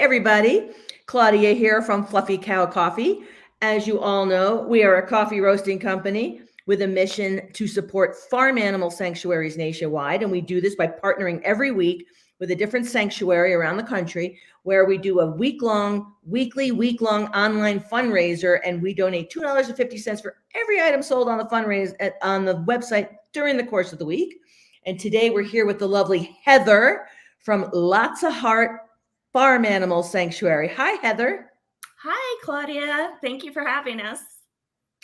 everybody. Claudia here from Fluffy Cow Coffee. As you all know, we are a coffee roasting company with a mission to support farm animal sanctuaries nationwide. And we do this by partnering every week with a different sanctuary around the country where we do a week-long online fundraiser, and we donate $2.50 for every item sold on the fundraiser on the website during the course of the week. And today we're here with the lovely Heather from Lotsa Heart Animal Sanctuary. Hi, Heather. Hi, Claudia. Thank you for having us.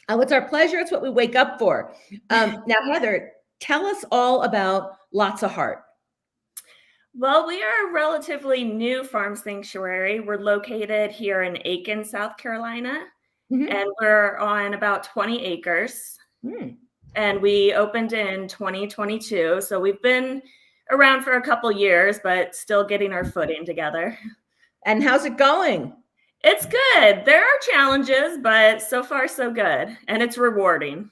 Oh, it's our pleasure. It's what we wake up for. Now, Heather, tell us all about Lotsa Heart. Well, we are a relatively new farm sanctuary. We're located here in Aiken, South Carolina, and we're on about 20 acres. And we opened in 2022. So we've been around for a couple years, but still getting our footing together. And how's it going? It's good. There are challenges, but so far so good. And it's rewarding.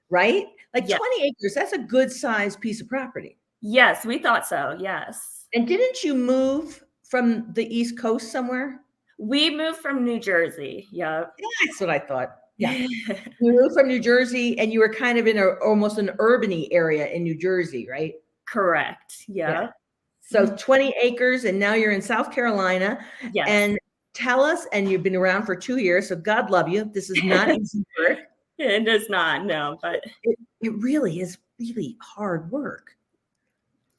Right? Like 20 acres, that's a good sized piece of property. Yes, we thought so. Yes. And didn't you move from the East Coast somewhere? We moved from New Jersey. Yeah. That's what I thought. Yeah. You moved from New Jersey and you were kind of in almost an urban-y area in New Jersey, right? Correct. Yeah. So 20 acres, and now you're in South Carolina. Yes. And tell us, and you've been around for 2 years, so God love you. This is not easy work. It is not, no, but it really is really hard work.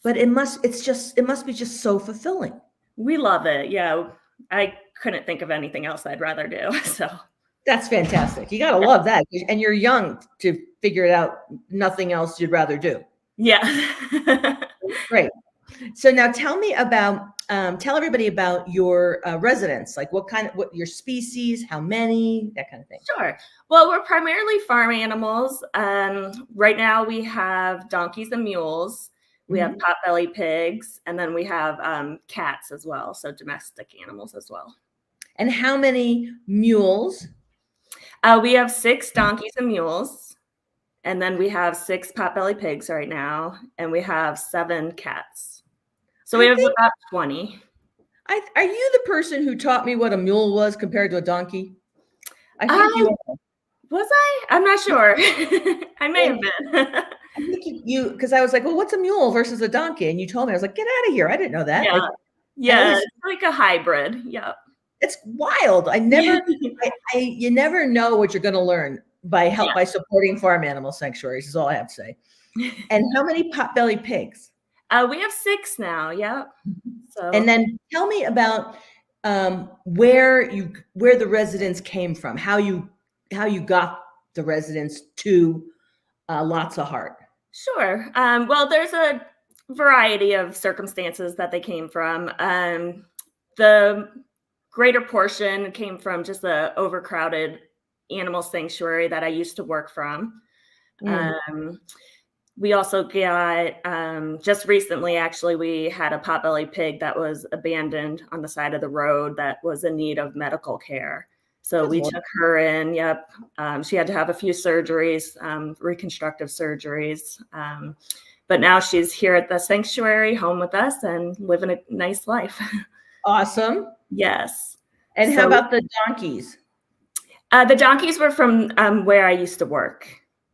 But it must be just so fulfilling. We love it. Yeah. I couldn't think of anything else I'd rather do. So that's fantastic. You got to love that. And you're young to figure it out. Nothing else you'd rather do. Yeah. Great. So now tell everybody about your residents, like what your species, how many, that kind of thing. Sure. Well, we're primarily farm animals. Right now we have donkeys and mules. We have potbelly pigs, and then we have cats as well. So domestic animals as well. And how many mules? We have 6 donkeys and mules. And then we have 6 potbelly pigs right now, and we have 7 cats. So we have about 20. Are you the person who taught me what a mule was compared to a donkey? I think you are. Was I? I'm not sure. I may have been. I think you, because I was like, well, what's a mule versus a donkey? And you told me, I was like, get out of here. I didn't know that. Yeah, it's like a hybrid. Yeah. It's wild. You never know what you're going to learn by supporting farm animal sanctuaries is all I have to say. And how many potbelly pigs? We have 6 now. Yeah. So. And then tell me about where the residents came from, how you got the residents to Lotsa Heart. Sure. Well, there's a variety of circumstances that they came from. The greater portion came from just the overcrowded animal sanctuary that I used to work from. We also got, just recently, actually, we had a potbelly pig that was abandoned on the side of the road that was in need of medical care. So we took her in. Yep. She had to have a few surgeries, reconstructive surgeries. But now she's here at the sanctuary, home with us, and living a nice life. Awesome. Yes. And how about the donkeys? The donkeys were from where I used to work.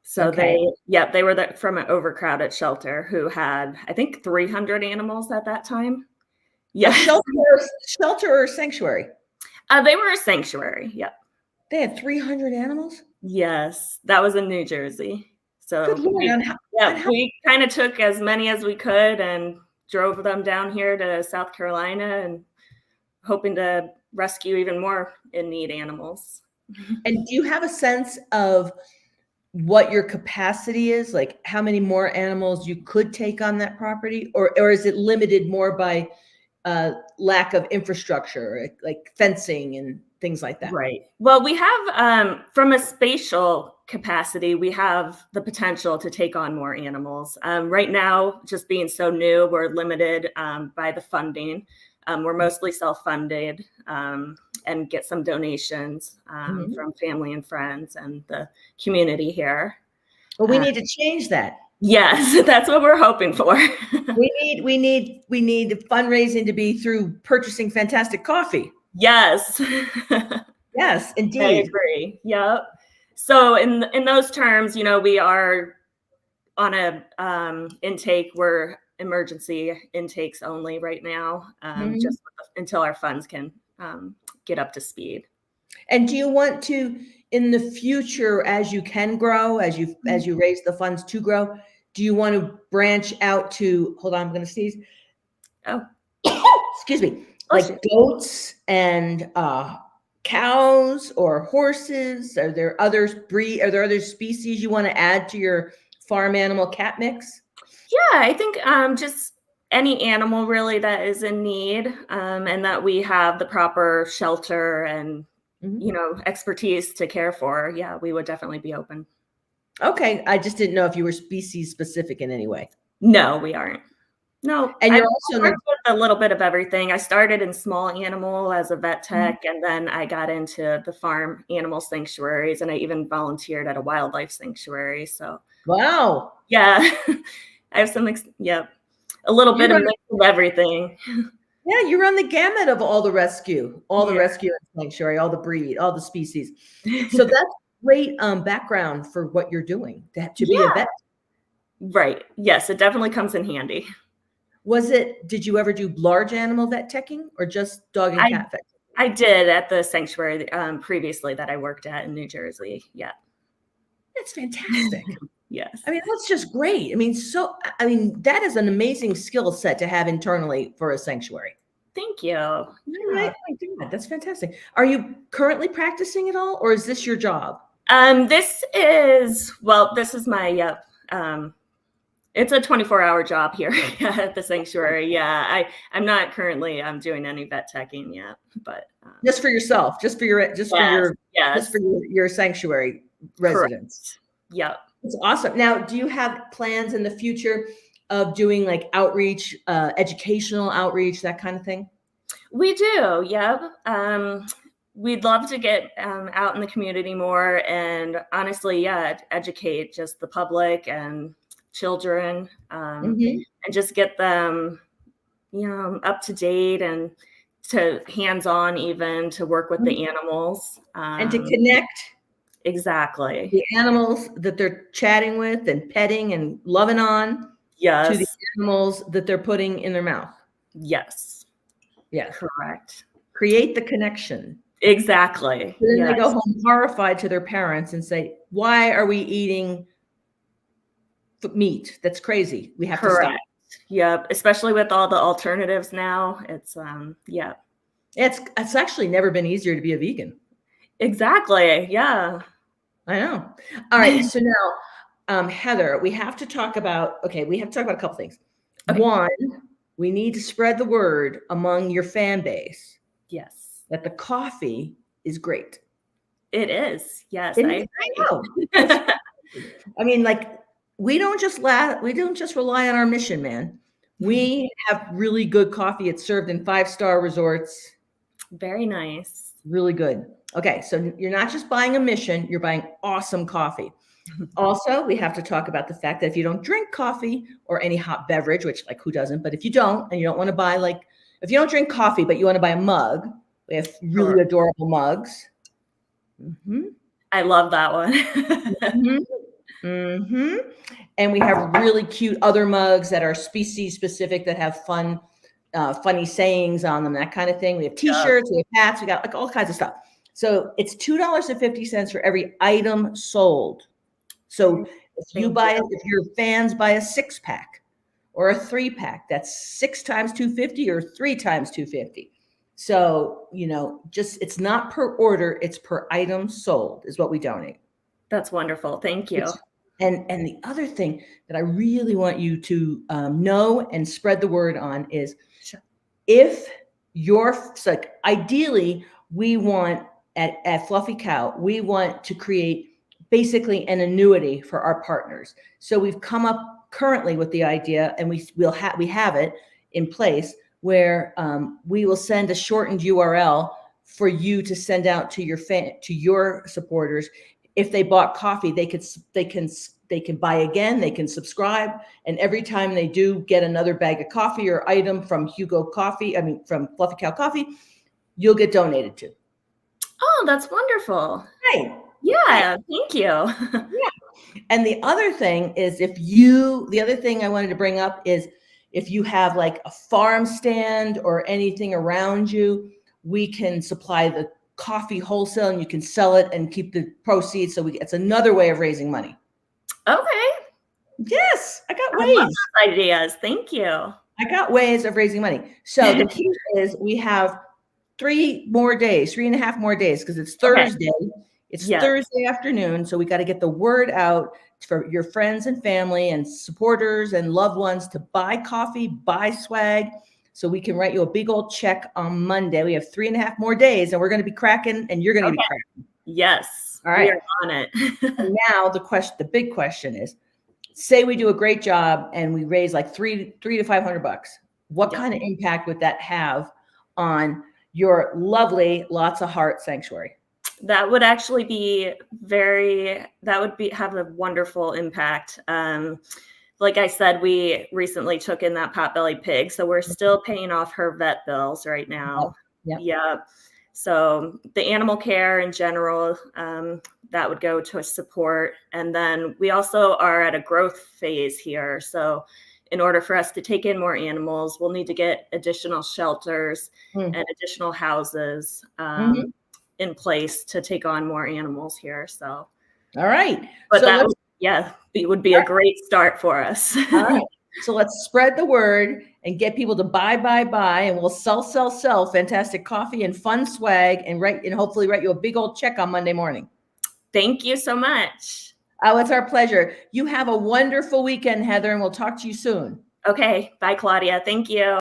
So they were from an overcrowded shelter who had, I think, 300 animals at that time. Yeah. Shelter or sanctuary? They were a sanctuary. Yep. They had 300 animals? Yes. That was in New Jersey. So we kind of took as many as we could and drove them down here to South Carolina and hoping to rescue even more in need animals. And do you have a sense of what your capacity is? Like how many more animals you could take on that property? Or is it limited more by lack of infrastructure, like fencing and things like that? Right. Well, we have, from a spatial capacity, we have the potential to take on more animals. Right now, just being so new, we're limited by the funding. We're mostly self-funded and get some donations from family and friends and the community here. Well, we need to change that. Yes, that's what we're hoping for. we need fundraising to be through purchasing fantastic coffee. Yes. Yes, I indeed. agree. Yep. So in those terms, we are on a intake. We're emergency intakes only right now, Mhm. just until our funds can get up to speed. And do you want to, in the future, as you can grow, as you raise the funds to grow, do you want to branch out to, hold on, I'm going to sneeze. Oh, Excuse me, bless you. like goats and cows or horses? Are there other species you want to add to your farm animal cat mix? Yeah, I think just any animal really that is in need, and that we have the proper shelter and Mhm. expertise to care for. Yeah, we would definitely be open. Okay, I just didn't know if you were species specific in any way. No, we aren't. No, And I've you're also worked with a little bit of everything. I started in small animal as a vet tech, and then I got into the farm animal sanctuaries, and I even volunteered at a wildlife sanctuary. So wow. yeah, I have yeah, a little You bit of run mix of everything. Yeah, you run the gamut of all the rescue Yeah. and sanctuary, all the breed, all the species. So that's great background for what you're doing, to be a Yeah, vet. right. Yes, it definitely comes in handy. Did you ever do large animal vet teching or just dog and I cat vet? I did at the sanctuary previously that I worked at in New Jersey. Yeah. That's fantastic. Yes. I mean, that's just great. I mean, that is an amazing skill set to have internally for a sanctuary. Thank you. Right? Yeah. Oh my God, that's fantastic. Are you currently practicing at all, or is this your job? This is my, yep. It's a 24-hour job here at the sanctuary. Yeah. I'm not currently doing any vet teching yet, but Just for yourself, yes, just for yes, your sanctuary correct. residents. Yep. It's awesome. Now, do you have plans in the future of doing like outreach, educational outreach, that kind of thing? We do. Yep. We'd love to get out in the community more and honestly, yeah, educate just the public and children, Mhm. and just get them, up to date and to hands-on even to work with the animals. And to connect Exactly. the animals that they're chatting with and petting and loving on to the Yes. animals that they're putting in their mouth. Yes. Yes. Correct. Create the connection. Exactly. So then they go Yes. home horrified to their parents and say, "Why are we eating meat? That's crazy. We have to Correct. stop." Yep. Especially with all the alternatives now. It's yeah. It's actually never been easier to be a vegan. Exactly. Yeah. I know. All right. So now, Heather, we have to talk about a couple things. Okay. One, we need to spread the word among your fan base Yes. that the coffee is great. It is. Yes, And I I agree. know. I mean, like we don't just rely on our mission, man. We have really good coffee. It's served in 5-star resorts. Very nice. Really good. Okay, so you're not just buying a mission, you're buying awesome coffee. Also, we have to talk about the fact that if you don't drink coffee or any hot beverage, which like who doesn't, but if you don't and you don't want to buy if you don't drink coffee but you want to buy a mug, we have really Sure. adorable mugs. Mhm. I love that one. Mhm. Mhm. And we have really cute other mugs that are species specific that have funny sayings on them, that kind of thing. We have Yep. T-shirts, we have hats, we got like all kinds of stuff. So it's $2.50 for every item sold. So Thank you. if your fans buy a 6-pack or a 3-pack, that's 6 times 250 or 3 times 250. So, it's not per order, it's per item sold is what we donate. That's wonderful. Thank you. And the other thing that I really want you to know and spread the word on is Sure. if ideally we want at Fluffy Cow, we want to create basically an annuity for our partners. So we've come up currently with the idea, and we have it in place where we will send a shortened URL for you to send out to your supporters. If they bought coffee, they can buy again, they can subscribe, and every time they do get another bag of coffee or item from from Fluffy Cow Coffee, you'll get donated to. Oh, that's wonderful. Right. Yeah, Right. thank you. And the other thing is the other thing I wanted to bring up is if you have like a farm stand or anything around you, we can supply the coffee wholesale and you can sell it and keep the proceeds. So it's another way of raising money. Okay. Yes, I got I love ways. those ideas. Thank you. I got ways of raising money. So the key is we have 3.5 more days, because it's Okay. Thursday. It's Yeah. Thursday afternoon. So we got to get the word out for your friends and family and supporters and loved ones to buy coffee, buy swag, so we can write you a big old check on Monday. We have 3.5 more days and we're going to be cracking and you're going to be cracking. Yes. All We right. are on it. And now the big question is, say we do a great job and we raise like $300 to $500. What Yep. kind of impact would that have on your lovely Lotsa Heart Sanctuary? That would actually be have a wonderful impact. Like I said, we recently took in that potbelly pig, so we're still paying off her vet bills right now. Yep. Yep. So the animal care in general, that would go to support. And then we also are at a growth phase here. So in order for us to take in more animals, we'll need to get additional shelters and additional houses in place to take on more animals here. So, all right. but So it would be a great start for us. All right. So let's spread the word and get people to buy, and we'll sell fantastic coffee and fun swag and hopefully write you a big old check on Monday morning. Thank you so much. Oh, it's our pleasure. You have a wonderful weekend, Heather, and we'll talk to you soon. Okay. Bye, Claudia. Thank you.